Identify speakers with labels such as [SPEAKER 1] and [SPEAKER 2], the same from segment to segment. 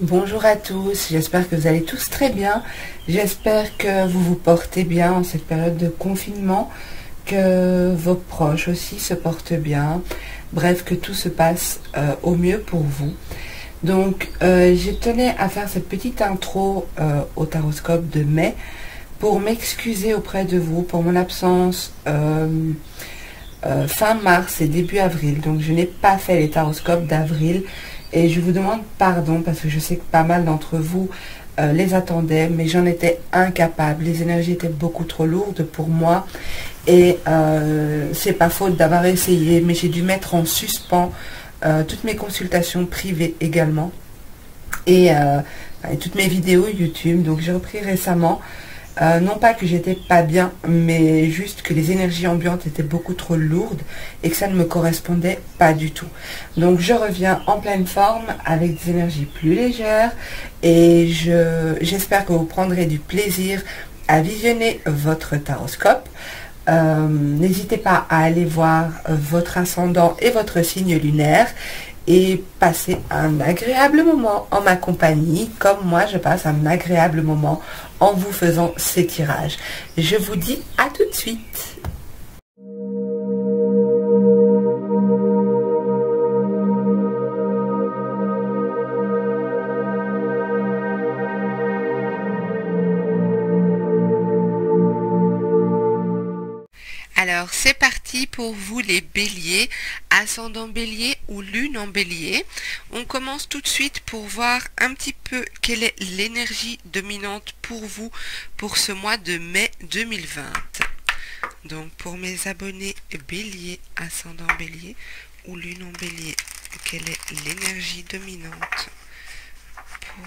[SPEAKER 1] Bonjour à tous, j'espère que vous allez tous très bien. J'espère que vous vous portez bien en cette période de confinement, que vos proches aussi se portent bien. Bref, que tout se passe au mieux pour vous. Donc, je tenais à faire cette petite intro au Taroscope de mai pour m'excuser auprès de vous pour mon absence fin mars et début avril. Donc, je n'ai pas fait les Taroscopes d'avril. Et je vous demande pardon parce que je sais que pas mal d'entre vous les attendaient, mais j'en étais incapable. Les énergies étaient beaucoup trop lourdes pour moi. Et c'est pas faute d'avoir essayé, mais j'ai dû mettre en suspens toutes mes consultations privées également. Et toutes mes vidéos YouTube. Donc j'ai repris récemment. Non pas que j'étais pas bien, mais juste que les énergies ambiantes étaient beaucoup trop lourdes et que ça ne me correspondait pas du tout. Donc je reviens en pleine forme avec des énergies plus légères et j'espère que vous prendrez du plaisir à visionner votre taroscope. N'hésitez pas à aller voir votre ascendant et votre signe lunaire et passer un agréable moment en ma compagnie, comme moi je passe un agréable moment en vous faisant ces tirages. Je vous dis à tout de suite. Alors c'est parti pour vous les béliers, ascendant bélier ou lune en bélier. On commence tout de suite pour voir un petit peu quelle est l'énergie dominante pour vous pour ce mois de mai 2020. Donc pour mes abonnés bélier, ascendant bélier ou lune en bélier, quelle est l'énergie dominante pour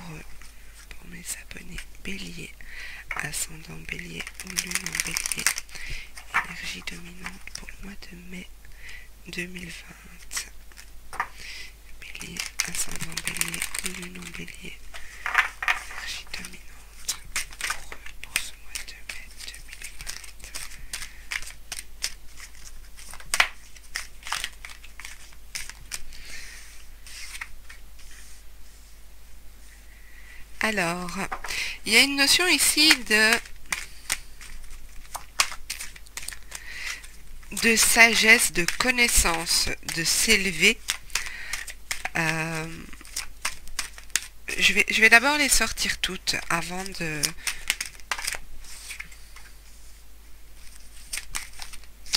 [SPEAKER 1] mes abonnés bélier, ascendant bélier ou lune en bélier? Énergie dominante pour le mois de mai 2020. Bélier, ascendant bélier, lune en bélier. Énergie dominante pour ce mois de mai 2020. Alors, il y a une notion ici de sagesse, de connaissance, de s'élever. Je vais d'abord les sortir toutes avant de...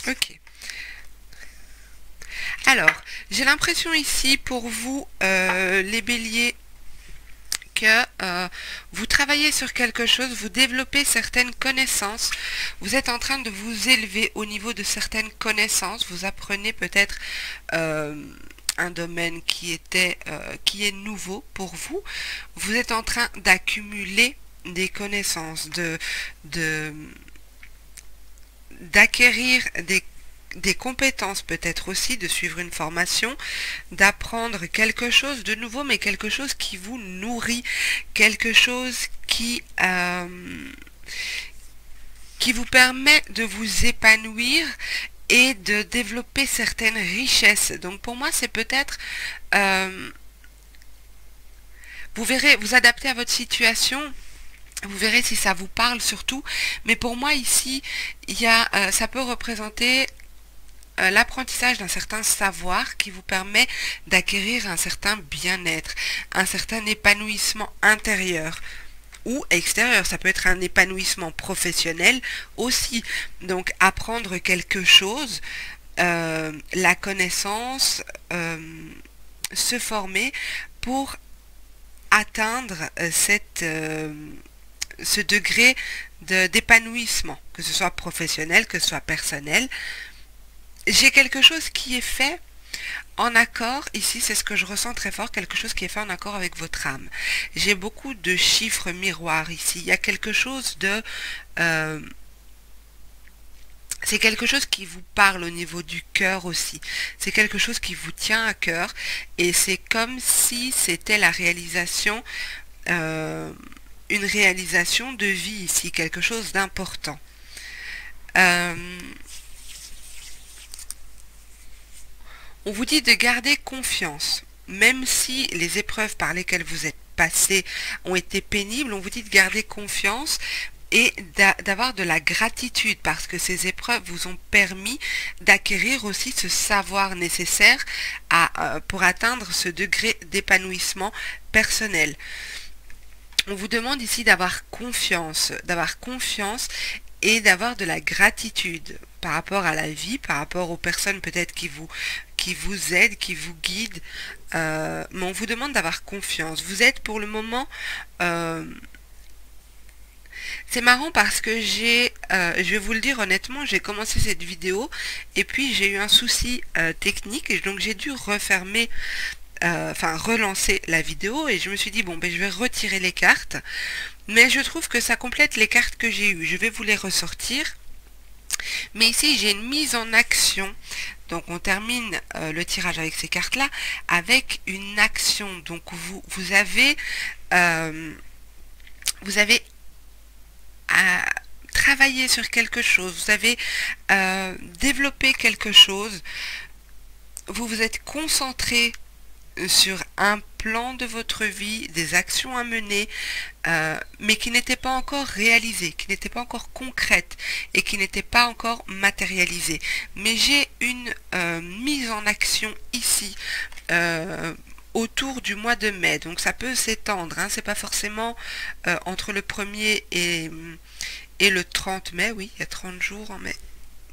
[SPEAKER 1] Ok. Alors, j'ai l'impression ici pour vous, les béliers, que vous travaillez sur quelque chose, vous développez certaines connaissances, vous êtes en train de vous élever au niveau de certaines connaissances, vous apprenez peut-être un domaine qui est nouveau pour vous, vous êtes en train d'accumuler des connaissances, d'acquérir des compétences peut-être aussi, de suivre une formation, d'apprendre quelque chose de nouveau, mais quelque chose qui vous nourrit, quelque chose qui vous permet de vous épanouir et de développer certaines richesses. Donc pour moi, c'est peut-être... vous verrez, vous adaptez à votre situation. Vous verrez si ça vous parle surtout. Mais pour moi ici, ça peut représenter l'apprentissage d'un certain savoir qui vous permet d'acquérir un certain bien-être, un certain épanouissement intérieur ou extérieur. Ça peut être un épanouissement professionnel aussi. Donc apprendre quelque chose, la connaissance, se former pour atteindre ce degré d'épanouissement, que ce soit professionnel, que ce soit personnel. J'ai quelque chose qui est fait en accord, ici c'est ce que je ressens très fort, quelque chose qui est fait en accord avec votre âme. J'ai beaucoup de chiffres miroirs ici, il y a quelque chose de... c'est quelque chose qui vous parle au niveau du cœur aussi, c'est quelque chose qui vous tient à cœur et c'est comme si c'était la réalisation, une réalisation de vie ici, quelque chose d'important. On vous dit de garder confiance, même si les épreuves par lesquelles vous êtes passées ont été pénibles, on vous dit de garder confiance et d'avoir de la gratitude parce que ces épreuves vous ont permis d'acquérir aussi ce savoir nécessaire pour atteindre ce degré d'épanouissement personnel. On vous demande ici d'avoir confiance et d'avoir de la gratitude par rapport à la vie, par rapport aux personnes peut-être qui vous aident, qui vous guident, mais on vous demande d'avoir confiance. Vous êtes pour le moment... c'est marrant parce que je vais vous le dire honnêtement, j'ai commencé cette vidéo et puis j'ai eu un souci technique et donc j'ai dû relancer la vidéo et je me suis dit bon ben je vais retirer les cartes, mais je trouve que ça complète les cartes que j'ai eues. Je vais vous les ressortir, mais ici j'ai une mise en action. Donc on termine le tirage avec ces cartes là avec une action. Donc vous avez à travailler sur quelque chose, vous avez développé quelque chose, vous vous êtes concentré sur un plan de votre vie, des actions à mener, mais qui n'étaient pas encore réalisées, qui n'étaient pas encore concrètes et qui n'étaient pas encore matérialisées. Mais j'ai une mise en action ici autour du mois de mai, donc ça peut s'étendre, hein, c'est pas forcément entre le 1er et le 30 mai, oui, il y a 30 jours en mai,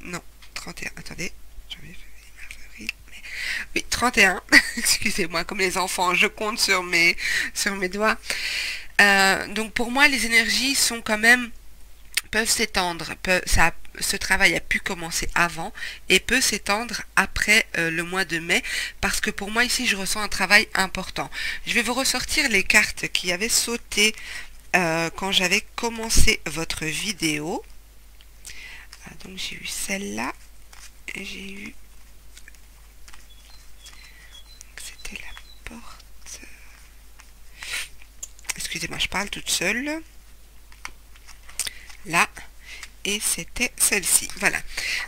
[SPEAKER 1] non, 31, attendez, oui, 31, excusez-moi, comme les enfants, je compte sur mes doigts. Donc pour moi, les énergies sont quand même, peuvent s'étendre, ce travail a pu commencer avant et peut s'étendre après le mois de mai, parce que pour moi ici, je ressens un travail important. Je vais vous ressortir les cartes qui avaient sauté quand j'avais commencé votre vidéo. Donc j'ai eu celle-là, j'ai eu... Excusez-moi, je parle toute seule. Là. Et c'était celle-ci. Voilà.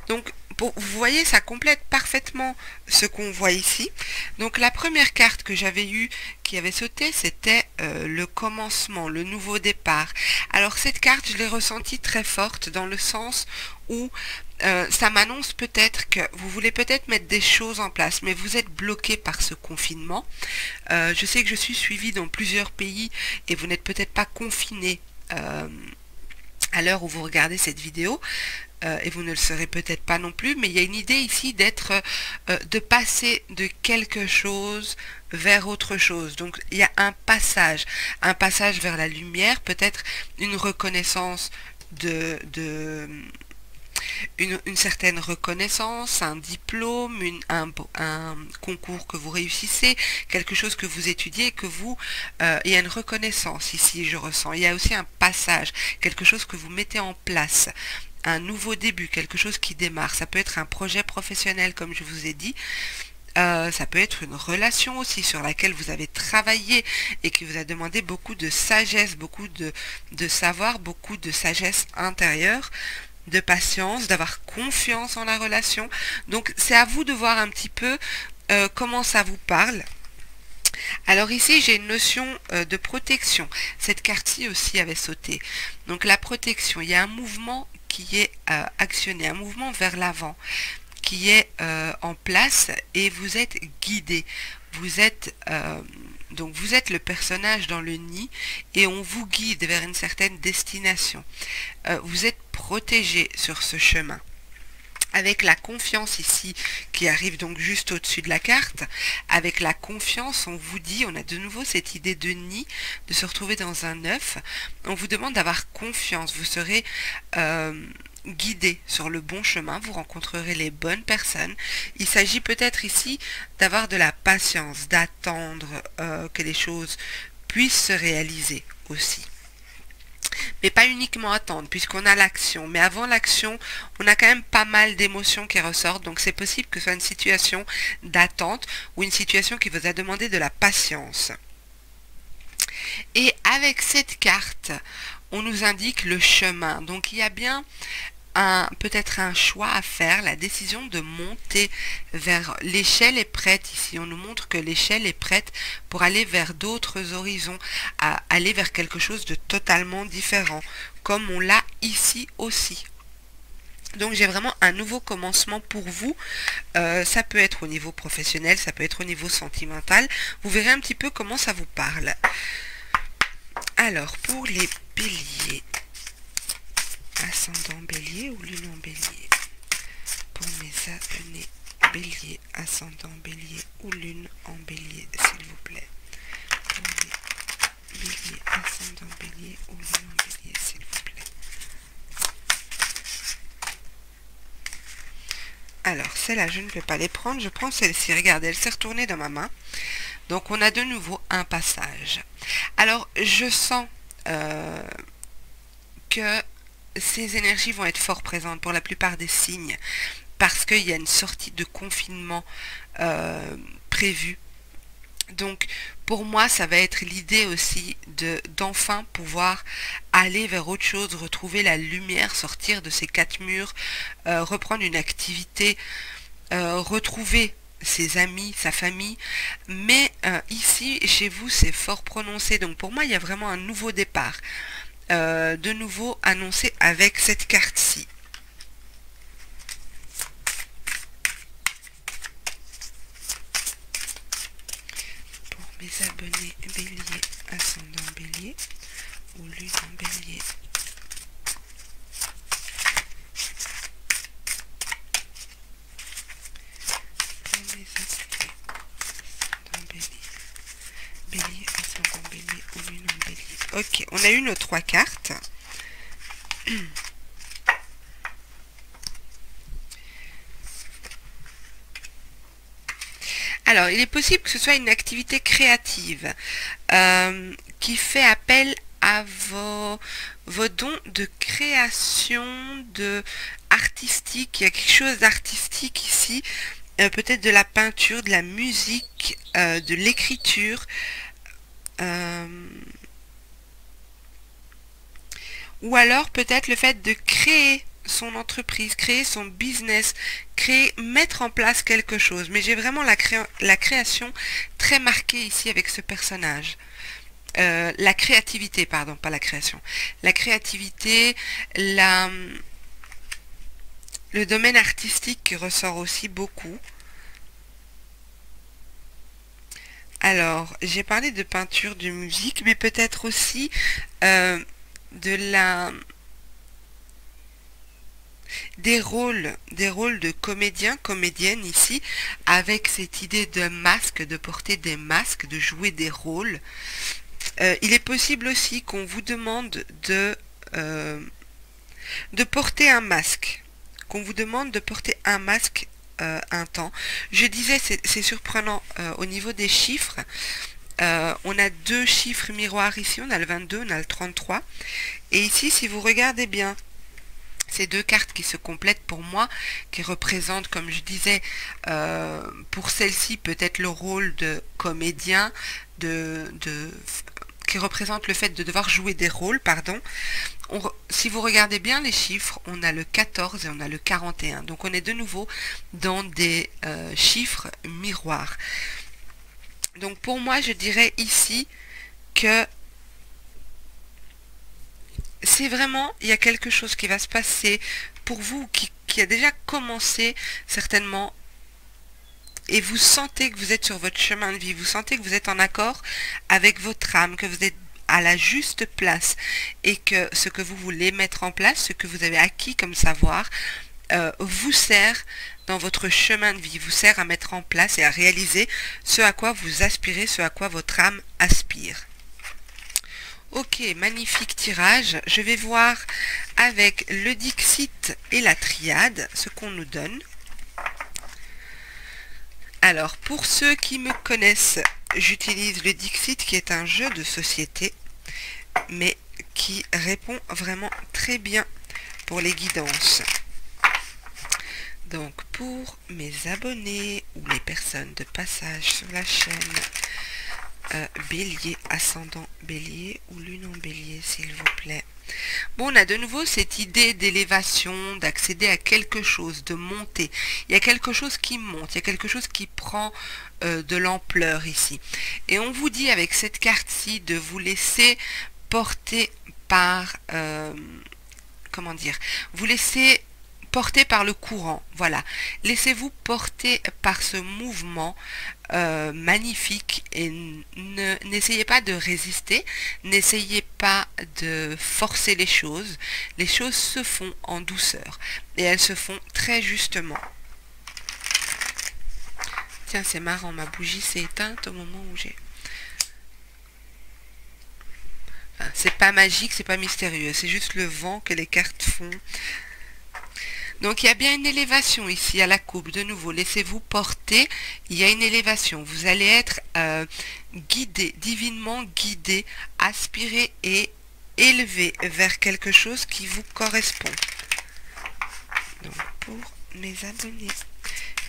[SPEAKER 1] Donc, vous voyez, ça complète parfaitement ce qu'on voit ici. Donc, la première carte que j'avais eue, qui avait sauté, c'était le commencement, le nouveau départ. Alors, cette carte, je l'ai ressentie très forte dans le sens où ça m'annonce peut-être que vous voulez peut-être mettre des choses en place, mais vous êtes bloqué par ce confinement. Je sais que je suis suivie dans plusieurs pays et vous n'êtes peut-être pas confiné à l'heure où vous regardez cette vidéo, et vous ne le serez peut-être pas non plus, mais il y a une idée ici de passer de quelque chose vers autre chose. Donc il y a un passage vers la lumière, peut-être une reconnaissance une certaine reconnaissance, un diplôme, un concours que vous réussissez, quelque chose que vous étudiez, il y a une reconnaissance ici, je ressens. Il y a aussi un passage, quelque chose que vous mettez en place, un nouveau début, quelque chose qui démarre. Ça peut être un projet professionnel, comme je vous ai dit. Ça peut être une relation aussi sur laquelle vous avez travaillé et qui vous a demandé beaucoup de sagesse, beaucoup de savoir, beaucoup de sagesse intérieure, de patience, d'avoir confiance en la relation. Donc c'est à vous de voir un petit peu comment ça vous parle. Alors ici j'ai une notion de protection. Cette carte-ci aussi avait sauté. Donc la protection, il y a un mouvement qui est actionné, un mouvement vers l'avant qui est en place et vous êtes guidé. Donc vous êtes le personnage dans le nid et on vous guide vers une certaine destination. Vous êtes protégé sur ce chemin. Avec la confiance ici, qui arrive donc juste au-dessus de la carte, avec la confiance, on vous dit, on a de nouveau cette idée de nid, de se retrouver dans un œuf. On vous demande d'avoir confiance, vous serez guidé sur le bon chemin, vous rencontrerez les bonnes personnes. Il s'agit peut-être ici d'avoir de la patience, d'attendre que les choses puissent se réaliser aussi. Mais pas uniquement attendre, puisqu'on a l'action. Mais avant l'action, on a quand même pas mal d'émotions qui ressortent. Donc c'est possible que ce soit une situation d'attente ou une situation qui vous a demandé de la patience. Et avec cette carte, on nous indique le chemin. Donc il y a bien peut-être un choix à faire, la décision de monter vers l'échelle est prête. Ici, on nous montre que l'échelle est prête pour aller vers d'autres horizons, à aller vers quelque chose de totalement différent, comme on l'a ici aussi. Donc j'ai vraiment un nouveau commencement pour vous. Ça peut être au niveau professionnel, ça peut être au niveau sentimental. Vous verrez un petit peu comment ça vous parle. Alors, pour les béliers, ascendant bélier ou lune en bélier, pour mes abonnés bélier, ascendant bélier ou lune en bélier, s'il vous plaît. Pour les béliers, ascendant bélier ou lune en bélier, s'il vous plaît. Alors, celle-là, je ne vais pas les prendre. Je prends celle-ci. Regardez, elle s'est retournée dans ma main. Donc, on a de nouveau un passage. Alors, je sens que ces énergies vont être fort présentes pour la plupart des signes parce qu'il y a une sortie de confinement prévue. Donc, pour moi, ça va être l'idée aussi d'enfin pouvoir aller vers autre chose, retrouver la lumière, sortir de ces quatre murs, reprendre une activité, retrouver ses amis, sa famille. Mais ici, chez vous, c'est fort prononcé. Donc, pour moi, il y a vraiment un nouveau départ, de nouveau annoncé avec cette carte-ci. Mes abonnés bélier, ascendant bélier ou lune en bélier. Pour mes abonnés, ascendant bélier, bélier, ascendant bélier ou lune en bélier. Ok, on a eu nos trois cartes. Alors, il est possible que ce soit une activité créative qui fait appel à vos dons de création, artistique. Il y a quelque chose d'artistique ici, peut-être de la peinture, de la musique, de l'écriture. Ou alors peut-être le fait de créer son entreprise, créer son business, mettre en place quelque chose. Mais j'ai vraiment la création très marquée ici avec ce personnage. La créativité, pardon, pas la création. La créativité, le domaine artistique qui ressort aussi beaucoup. Alors, j'ai parlé de peinture, de musique, mais peut-être aussi des rôles de comédiens, comédiennes ici, avec cette idée de masque, de porter des masques, de jouer des rôles. Il est possible aussi qu'on vous demande de porter un masque, un temps. Je disais, c'est surprenant au niveau des chiffres. On a deux chiffres miroirs ici, on a le 22, on a le 33. Et ici, si vous regardez bien, ces deux cartes qui se complètent pour moi, qui représentent, comme je disais, pour celle-ci peut-être le rôle de comédien, qui représente le fait de devoir jouer des rôles, pardon. Si vous regardez bien les chiffres, on a le 14 et on a le 41. Donc on est de nouveau dans des chiffres miroirs. Donc pour moi, je dirais ici que c'est vraiment, il y a quelque chose qui va se passer pour vous, qui a déjà commencé certainement, et vous sentez que vous êtes sur votre chemin de vie, vous sentez que vous êtes en accord avec votre âme, que vous êtes à la juste place, et que ce que vous voulez mettre en place, ce que vous avez acquis comme savoir, vous sert dans votre chemin de vie, vous sert à mettre en place et à réaliser ce à quoi vous aspirez, ce à quoi votre âme aspire. Ok, magnifique tirage. Je vais voir avec le Dixit et la triade ce qu'on nous donne. Alors, pour ceux qui me connaissent, j'utilise le Dixit qui est un jeu de société, mais qui répond vraiment très bien pour les guidances. Donc, pour mes abonnés ou les personnes de passage sur la chaîne, bélier, ascendant bélier ou lune en bélier, s'il vous plaît. Bon, on a de nouveau cette idée d'élévation, d'accéder à quelque chose, de monter. Il y a quelque chose qui monte, il y a quelque chose qui prend de l'ampleur ici. Et on vous dit avec cette carte-ci de vous laisser porter par, comment dire, vous laissez porter par le courant, voilà. Laissez-vous porter par ce mouvement magnifique et n'essayez pas de résister, n'essayez pas de forcer les choses se font en douceur et elles se font très justement. Tiens, c'est marrant, ma bougie s'est éteinte au moment où j'ai... Enfin, c'est pas magique, c'est pas mystérieux, c'est juste le vent que les cartes font. Donc il y a bien une élévation ici à la coupe. De nouveau, laissez-vous porter. Il y a une élévation. Vous allez être guidé, divinement guidé, aspiré et élevé vers quelque chose qui vous correspond. Donc pour mes abonnés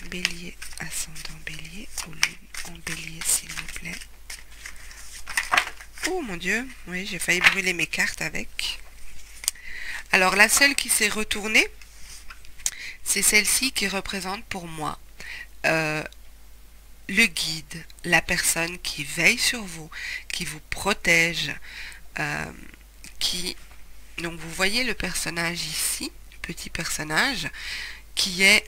[SPEAKER 1] Bélier, ascendant Bélier ou Lune en Bélier, s'il vous plaît. Oh mon Dieu, oui, j'ai failli brûler mes cartes avec. Alors la seule qui s'est retournée, c'est celle-ci qui représente pour moi le guide, la personne qui veille sur vous, qui vous protège, donc vous voyez le personnage ici, petit personnage, qui est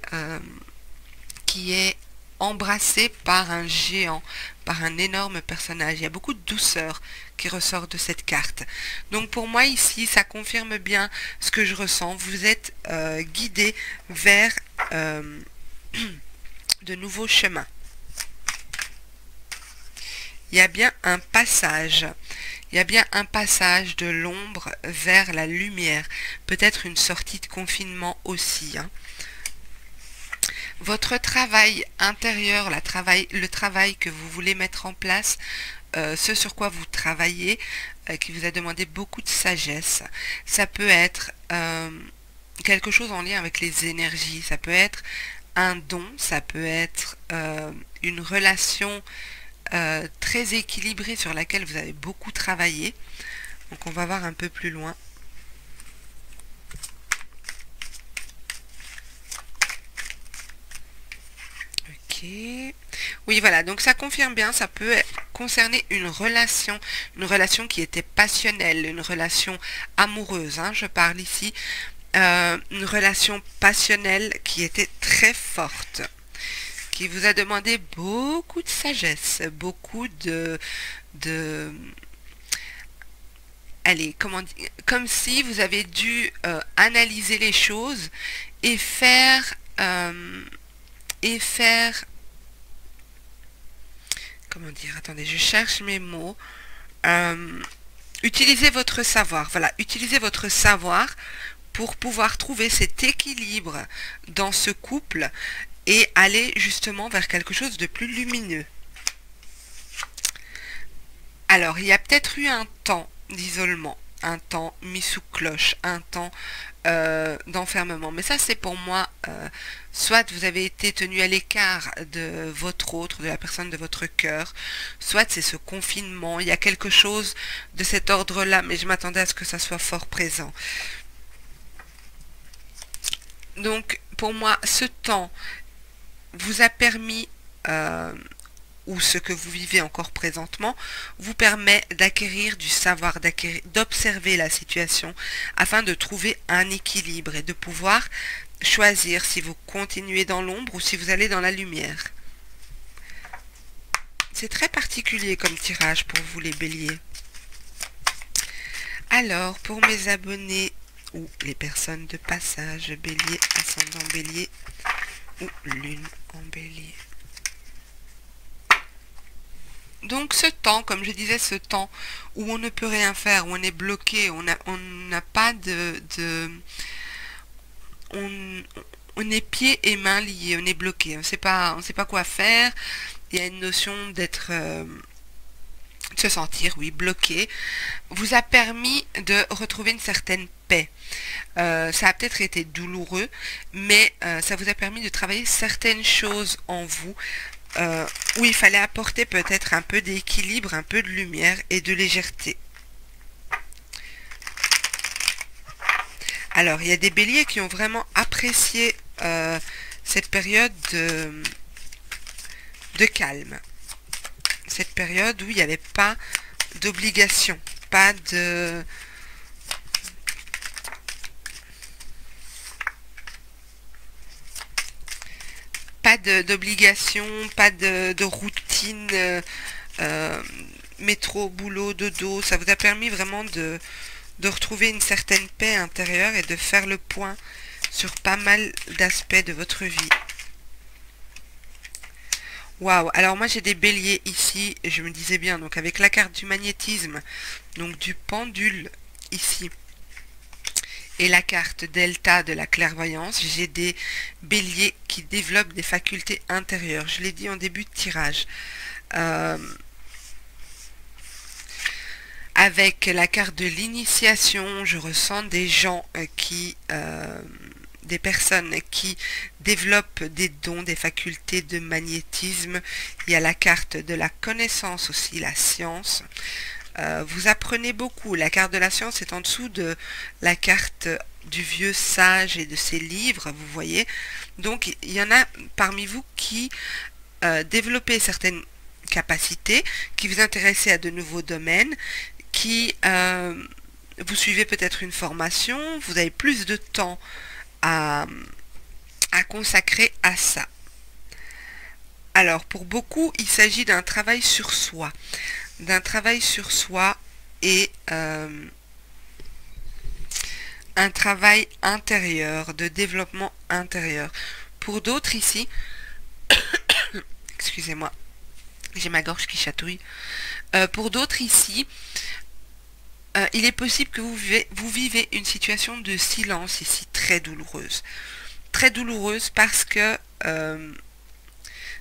[SPEAKER 1] embrassé par un géant, par un énorme personnage. Il y a beaucoup de douceur qui ressort de cette carte. Donc pour moi ici, ça confirme bien ce que je ressens. Vous êtes guidé vers de nouveaux chemins. Il y a bien un passage. Il y a bien un passage de l'ombre vers la lumière. Peut-être une sortie de confinement aussi, hein. Votre travail intérieur, le travail que vous voulez mettre en place, ce sur quoi vous travaillez, qui vous a demandé beaucoup de sagesse, ça peut être quelque chose en lien avec les énergies, ça peut être un don, ça peut être une relation très équilibrée sur laquelle vous avez beaucoup travaillé. Donc on va voir un peu plus loin. Oui, voilà, donc ça confirme bien, ça peut concerner une relation qui était passionnelle, une relation amoureuse, hein, je parle ici, une relation passionnelle qui était très forte, qui vous a demandé beaucoup de sagesse, beaucoup allez, comment dire, comme si vous avez dû analyser les choses et faire comment dire, attendez, je cherche mes mots. Utilisez votre savoir, voilà, utilisez votre savoir pour pouvoir trouver cet équilibre dans ce couple et aller justement vers quelque chose de plus lumineux. Alors, il y a peut-être eu un temps d'isolement, un temps mis sous cloche, un temps d'enfermement. Mais ça, c'est pour moi, soit vous avez été tenu à l'écart de votre autre, de la personne de votre cœur, soit c'est ce confinement. Il y a quelque chose de cet ordre-là, mais je m'attendais à ce que ça soit fort présent. Donc, pour moi, ce temps vous a permis... ou ce que vous vivez encore présentement, vous permet d'acquérir du savoir, d'observer la situation afin de trouver un équilibre et de pouvoir choisir si vous continuez dans l'ombre ou si vous allez dans la lumière. C'est très particulier comme tirage pour vous les béliers. Alors, pour mes abonnés ou les personnes de passage, bélier, ascendant bélier ou lune en bélier. Donc ce temps, comme je disais, ce temps où on ne peut rien faire, où on est bloqué, on n'a pas on est pieds et mains liés, on est bloqué, on ne sait pas quoi faire. Il y a une notion d'être, de se sentir, oui, bloqué. Vous a permis de retrouver une certaine paix. Ça a peut-être été douloureux, mais ça vous a permis de travailler certaines choses en vous. Où il fallait apporter peut-être un peu d'équilibre, un peu de lumière et de légèreté. Alors, il y a des béliers qui ont vraiment apprécié cette période de calme. Cette période où il n'y avait pas d'obligation, pas de... d'obligation, pas de routine, métro, boulot, dodo. Ça vous a permis vraiment de retrouver une certaine paix intérieure et de faire le point sur pas mal d'aspects de votre vie. Waouh, alors moi j'ai des béliers ici, et je me disais bien, donc avec la carte du magnétisme, donc du pendule ici, et la carte delta de la clairvoyance, j'ai des béliers qui développent des facultés intérieures. Je l'ai dit en début de tirage. Avec la carte de l'initiation, je ressens des gens des personnes qui développent des dons, des facultés de magnétisme. Il y a la carte de la connaissance aussi, la science. Vous apprenez beaucoup. La carte de la science est en dessous de la carte du vieux sage et de ses livres, vous voyez. Donc, il y en a parmi vous qui développez certaines capacités, qui vous intéressez à de nouveaux domaines, qui vous suivez peut-être une formation, vous avez plus de temps à consacrer à ça. Alors, pour beaucoup, il s'agit d'un travail sur soi. D'un travail sur soi et un travail intérieur, de développement intérieur. Pour d'autres ici, excusez-moi, j'ai ma gorge qui chatouille. Pour d'autres ici, il est possible que vous vivez une situation de silence ici très douloureuse. Très douloureuse parce que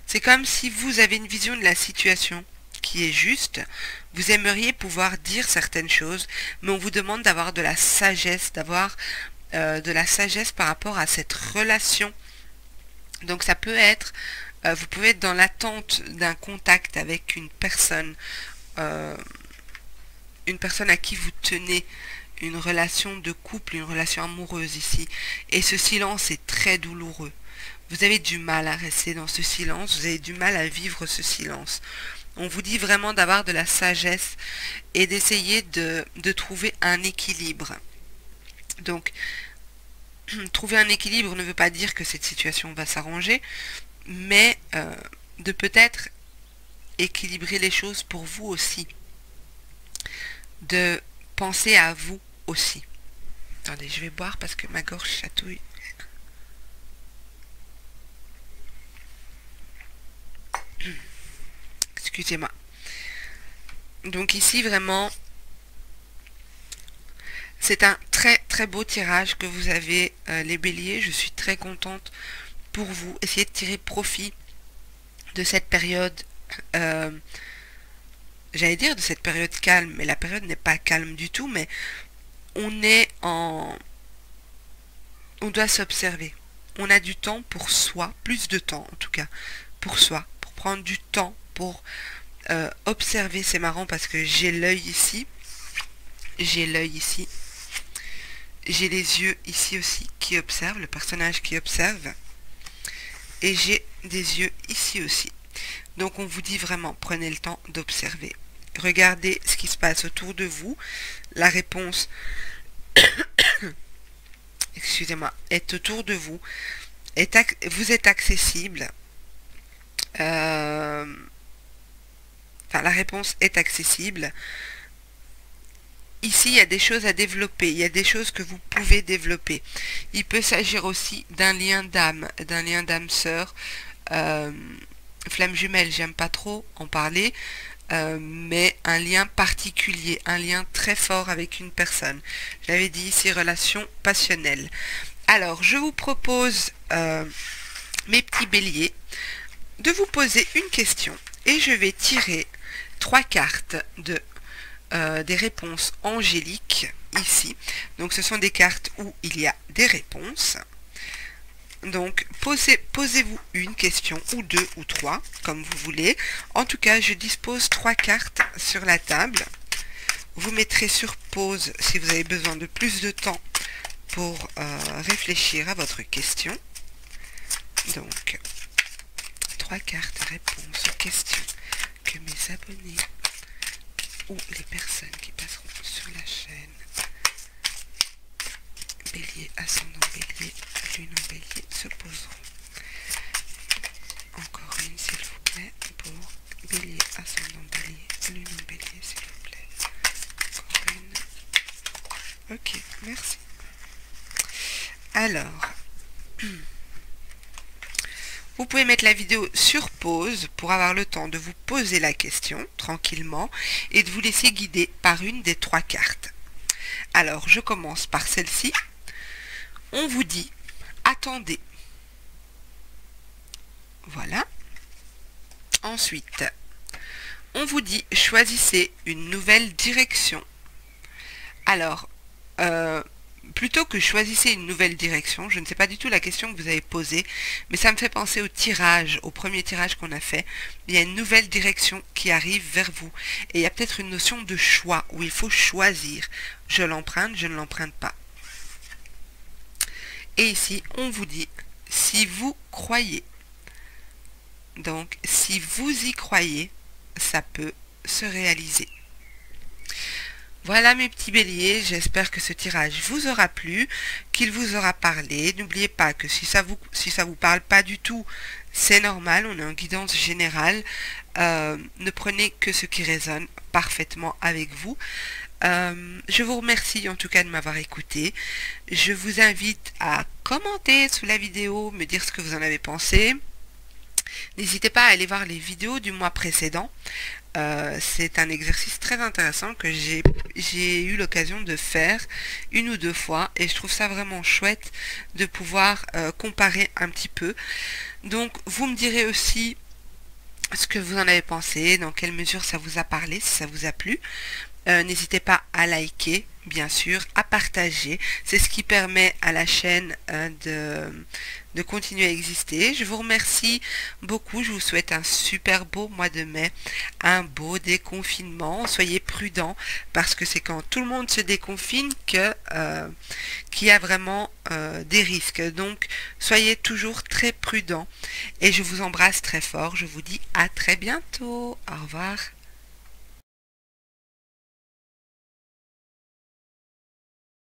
[SPEAKER 1] c'est comme si vous avez une vision de la situation qui est juste, vous aimeriez pouvoir dire certaines choses, mais on vous demande d'avoir de la sagesse, d'avoir de la sagesse par rapport à cette relation. Donc ça peut être, vous pouvez être dans l'attente d'un contact avec une personne à qui vous tenez une relation de couple, une relation amoureuse ici, et ce silence est très douloureux. Vous avez du mal à rester dans ce silence, vous avez du mal à vivre ce silence. On vous dit vraiment d'avoir de la sagesse et d'essayer de trouver un équilibre. Donc, trouver un équilibre ne veut pas dire que cette situation va s'arranger, mais de peut-être équilibrer les choses pour vous aussi. De penser à vous aussi. Attendez, je vais boire parce que ma gorge chatouille. Excusez-moi. Donc ici, vraiment, c'est un très très beau tirage que vous avez, les béliers. Je suis très contente pour vous. Essayez de tirer profit de cette période, j'allais dire de cette période calme, mais la période n'est pas calme du tout, mais on doit s'observer. On a du temps pour soi, plus de temps en tout cas, pour soi, pour prendre du temps pour observer. C'est marrant parce que j'ai l'œil ici, j'ai les yeux ici aussi qui observent, le personnage qui observe, et j'ai des yeux ici aussi. Donc on vous dit vraiment, prenez le temps d'observer. Regardez ce qui se passe autour de vous. La réponse, excusez-moi, est autour de vous. Vous êtes accessible. La réponse est accessible. Ici, il y a des choses à développer, il y a des choses que vous pouvez développer. Il peut s'agir aussi d'un lien d'âme sœur, flamme jumelle, j'aime pas trop en parler, mais un lien particulier, un lien très fort avec une personne. J'avais dit ici relation passionnelle. Alors, je vous propose, mes petits béliers, de vous poser une question et je vais tirer 3 cartes des réponses angéliques ici. Donc ce sont des cartes où il y a des réponses. Donc posez-vous une question ou 2 ou 3 comme vous voulez. En tout cas, je dispose 3 cartes sur la table. Vous mettrez sur pause si vous avez besoin de plus de temps pour réfléchir à votre question. Donc, 3 cartes réponses aux questions que mes abonnés ou les personnes qui passeront sur la chaîne Bélier, ascendant Bélier, Lune en Bélier se poseront. Encore une s'il vous plaît pour Bélier, ascendant Bélier, Lune en Bélier s'il vous plaît. Encore une. Ok, merci. Alors, vous pouvez mettre la vidéo sur pause pour avoir le temps de vous poser la question tranquillement et de vous laisser guider par une des 3 cartes. Alors, je commence par celle-ci. On vous dit, attendez. Voilà. Ensuite, on vous dit, choisissez une nouvelle direction. Alors, plutôt que choisissez une nouvelle direction, je ne sais pas du tout la question que vous avez posée, mais ça me fait penser au tirage, au premier tirage qu'on a fait. Il y a une nouvelle direction qui arrive vers vous. Et il y a peut-être une notion de choix, où il faut choisir. Je l'emprunte, je ne l'emprunte pas. Et ici, on vous dit, si vous croyez. Donc, si vous y croyez, ça peut se réaliser. Voilà mes petits béliers, j'espère que ce tirage vous aura plu, qu'il vous aura parlé. N'oubliez pas que si ça vous parle pas du tout, c'est normal, on est en guidance générale. Ne prenez que ce qui résonne parfaitement avec vous. Je vous remercie en tout cas de m'avoir écouté. Je vous invite à commenter sous la vidéo, me dire ce que vous en avez pensé. N'hésitez pas à aller voir les vidéos du mois précédent. C'est un exercice très intéressant que j'ai eu l'occasion de faire 1 ou 2 fois et je trouve ça vraiment chouette de pouvoir comparer un petit peu. Donc vous me direz aussi ce que vous en avez pensé, dans quelle mesure ça vous a parlé, si ça vous a plu. N'hésitez pas à liker, bien sûr, à partager. C'est ce qui permet à la chaîne de continuer à exister. Je vous remercie beaucoup. Je vous souhaite un super beau mois de mai, un beau déconfinement. Soyez prudents parce que c'est quand tout le monde se déconfine qu'il y a vraiment des risques. Donc, soyez toujours très prudents et je vous embrasse très fort. Je vous dis à très bientôt. Au revoir.